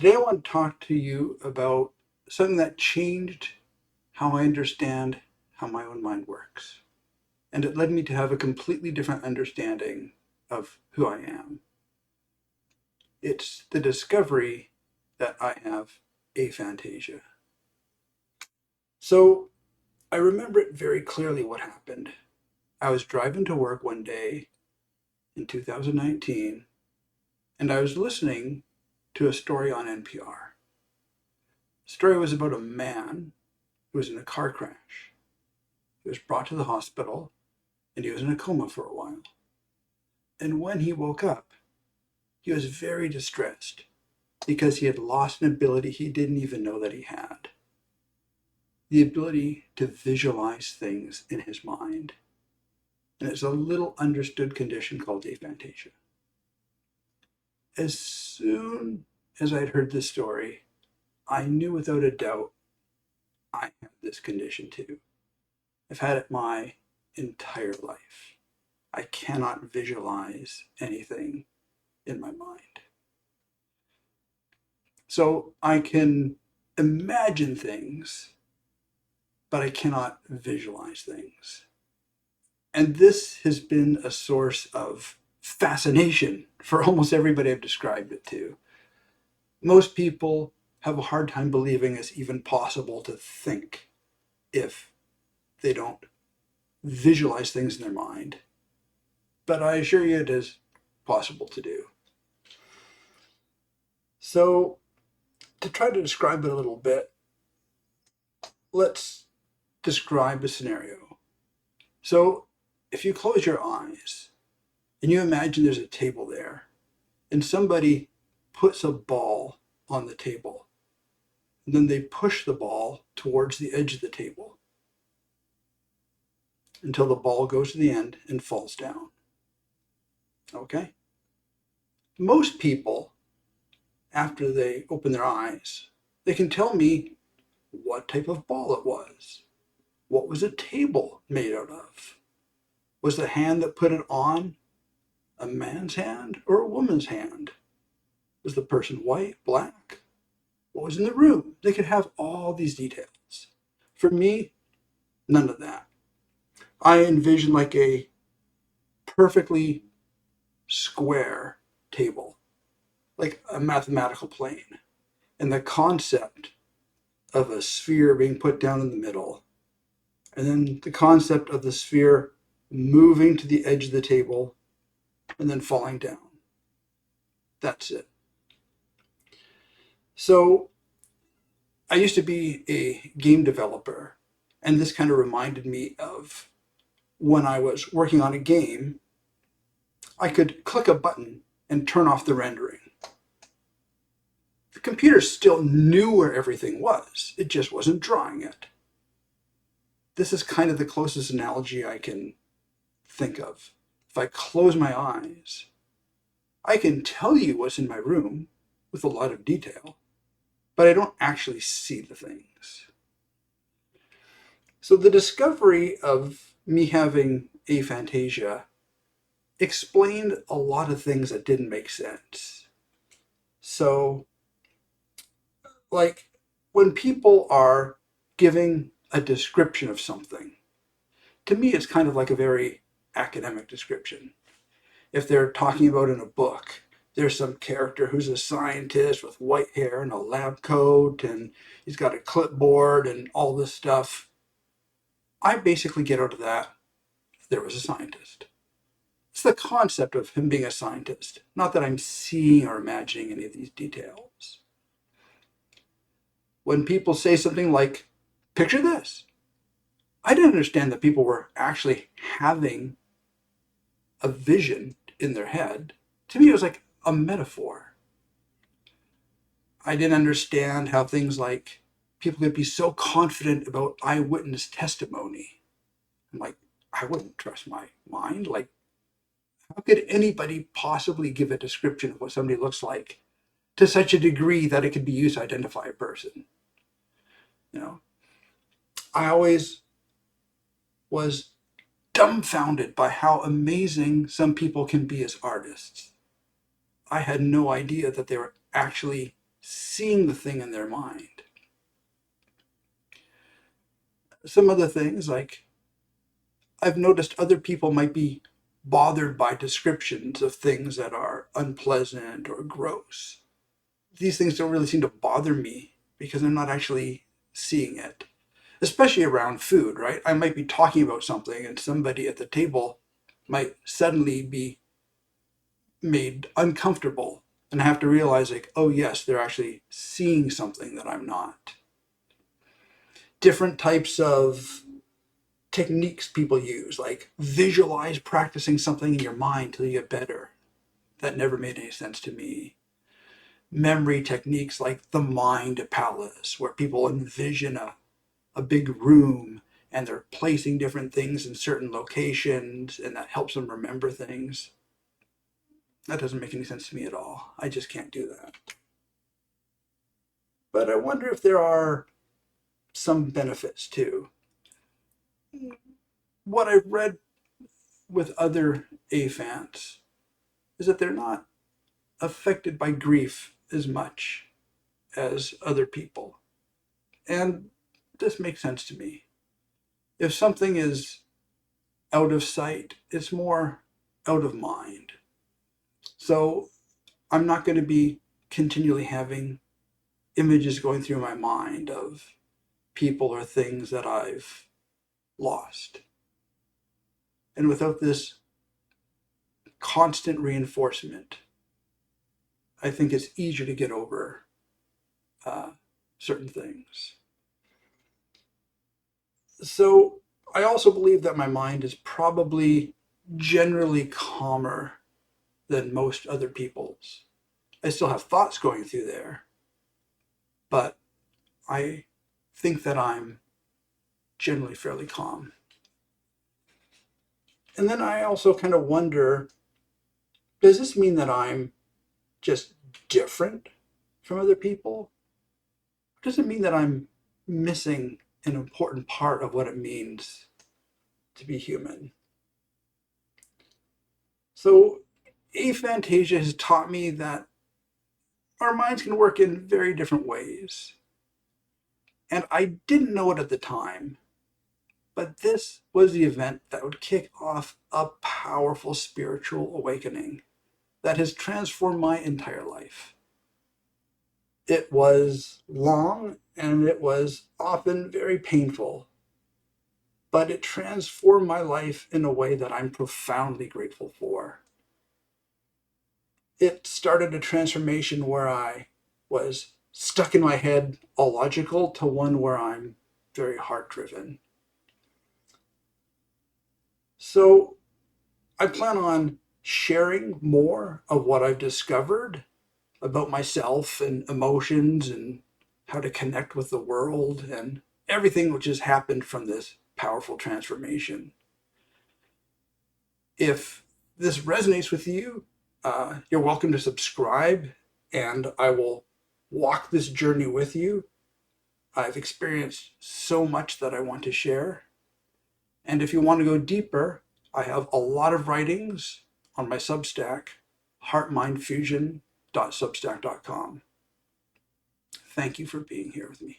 Today I want to talk to you about something that changed how I understand how my own mind works. And it led me to have a completely different understanding of who I am. It's the discovery that I have aphantasia. So I remember it very clearly what happened. I was driving to work one day in 2019, and I was listening to a story on NPR. The story was about a man who was in a car crash. He was brought to the hospital and he was in a coma for a while. And when he woke up, he was very distressed because he had lost an ability he didn't even know that he had. The ability to visualize things in his mind. And it's a little understood condition called aphantasia. As soon as I'd heard this story, I knew without a doubt I have this condition too. I've had it my entire life. I cannot visualize anything in my mind. So I can imagine things, but I cannot visualize things. And this has been a source of fascination for almost everybody I've described it to. Most people have a hard time believing it's even possible to think if they don't visualize things in their mind. But I assure you it is possible to do. So to try to describe it a little bit, let's describe a scenario. So if you close your eyes and you imagine there's a table there and somebody puts a ball on the table and then they push the ball towards the edge of the table until the ball goes to the end and falls down. Okay? Most people, after they open their eyes, they can tell me what type of ball it was. What was the table made out of? Was the hand that put it on a man's hand or a woman's hand? Was the person white, black? What was in the room? They could have all these details. For me, none of that. I envision like a perfectly square table, like a mathematical plane. And the concept of a sphere being put down in the middle, and then the concept of the sphere moving to the edge of the table and then falling down. That's it. So I used to be a game developer, and this kind of reminded me of when I was working on a game. I could click a button and turn off the rendering. The computer still knew where everything was. It just wasn't drawing it. This is kind of the closest analogy I can think of. If I close my eyes, I can tell you what's in my room with a lot of detail, but I don't actually see the things. So the discovery of me having aphantasia explained a lot of things that didn't make sense. So, like when people are giving a description of something, to me it's kind of like a very academic description. If they're talking about in a book, there's some character who's a scientist with white hair and a lab coat, and he's got a clipboard and all this stuff. I basically get out of that, there was a scientist. It's the concept of him being a scientist, not that I'm seeing or imagining any of these details. When people say something like, picture this, I didn't understand that people were actually having a vision in their head. To me, it was like a metaphor. I didn't understand how things like people could be so confident about eyewitness testimony. I'm like, I wouldn't trust my mind. Like, how could anybody possibly give a description of what somebody looks like to such a degree that it could be used to identify a person? You know, I always was dumbfounded by how amazing some people can be as artists. I had no idea that they were actually seeing the thing in their mind. Some other things, like I've noticed other people might be bothered by descriptions of things that are unpleasant or gross. These things don't really seem to bother me because I'm not actually seeing it, especially around food, right? I might be talking about something and somebody at the table might suddenly be made uncomfortable. And I have to realize, like, oh, yes, they're actually seeing something that I'm not. Different types of techniques people use, like visualize practicing something in your mind till you get better. That never made any sense to me. Memory techniques like the mind palace, where people envision a big room and they're placing different things in certain locations and that helps them remember things. That doesn't make any sense to me at all. I just can't do that. But I wonder if there are some benefits too. What I've read with other aphants is that they're not affected by grief as much as other people. And this makes sense to me. If something is out of sight, it's more out of mind. So I'm not going to be continually having images going through my mind of people or things that I've lost. And without this constant reinforcement, I think it's easier to get over certain things. So I also believe that my mind is probably generally calmer than most other people's. I still have thoughts going through there, but I think that I'm generally fairly calm. And then I also kind of wonder, does this mean that I'm just different from other people? Or does it mean that I'm missing an important part of what it means to be human? So aphantasia has taught me that our minds can work in very different ways. And I didn't know it at the time, but this was the event that would kick off a powerful spiritual awakening that has transformed my entire life. It was long and it was often very painful, but it transformed my life in a way that I'm profoundly grateful for. It started a transformation where I was stuck in my head, illogical, to one where I'm very heart-driven. So I plan on sharing more of what I've discovered about myself and emotions and how to connect with the world and everything which has happened from this powerful transformation. If this resonates with you, you're welcome to subscribe and I will walk this journey with you. I've experienced so much that I want to share. And if you want to go deeper, I have a lot of writings on my Substack, heartmindfusion.substack.com. Thank you for being here with me.